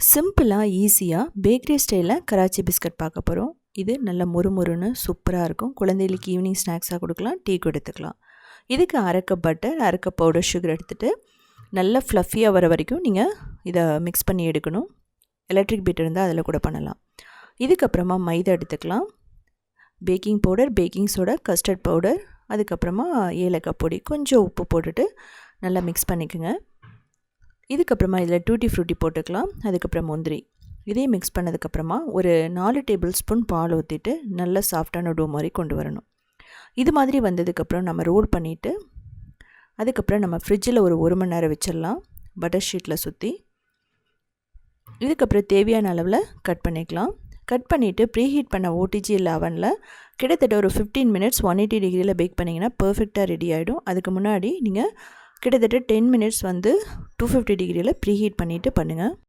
சிம்பிளாக ஈஸியாக பேக்கரி ஸ்டைலில் கராச்சி பிஸ்கட் பார்க்க போகிறோம். இது நல்ல மொறுமொறுன்னு சூப்பராக இருக்கும். குழந்தைகளுக்கு ஈவினிங் ஸ்நாக்ஸாக கொடுக்கலாம், டீக்கு எடுத்துக்கலாம். இதுக்கு அரை கப் பட்டர், அரை கப் பவுடர் சுகர் எடுத்துகிட்டு நல்லா ஃப்ளஃபியாக வர வரைக்கும் நீங்கள் இதை மிக்ஸ் பண்ணி எடுக்கணும். எலக்ட்ரிக் பீட்டர் இருந்தால் அதில் கூட பண்ணலாம். இதுக்கப்புறமா மைதா எடுத்துக்கலாம், baking powder, baking soda, custard powder, அதுக்கப்புறமா ஏலக்காய் பொடி, கொஞ்சம் உப்பு போட்டுட்டு நல்லா மிக்ஸ் பண்ணிக்கோங்க. இதுக்கப்புறமா இதில் டூட்டி ஃப்ரூட்டி போட்டுக்கலாம். அதுக்கப்புறம் முந்திரி, இதையும் மிக்ஸ் பண்ணதுக்கப்புறமா ஒரு 4 டேபிள் ஸ்பூன் பால் ஊற்றிட்டு நல்லா சாஃப்டான டோ மாதிரி கொண்டு வரணும். இது மாதிரி வந்ததுக்கப்புறம் நம்ம ரோல் பண்ணிவிட்டு அதுக்கப்புறம் நம்ம ஃப்ரிட்ஜில் ஒரு 1 மணி நேரம் வச்சிடலாம், பட்டர் ஷீட்டில் சுற்றி. இதுக்கப்புறம் தேவையான அளவில் கட் பண்ணிக்கலாம். கட் பண்ணிவிட்டு ப்ரீஹீட் பண்ண ஓடிஜி இல்லை அவனில் கிட்டத்தட்ட ஒரு 15 மினிட்ஸ் 180 டிகிரியில் பேக் பண்ணிங்கன்னா பர்ஃபெக்டாக ரெடி ஆகிடும். அதுக்கு முன்னாடி நீங்கள் கிட்டத்தட்ட 10 மினிட்ஸ் 250 டிகிரியில் ப்ரீஹீட் பண்ணிவிட்டு பண்ணுங்கள்.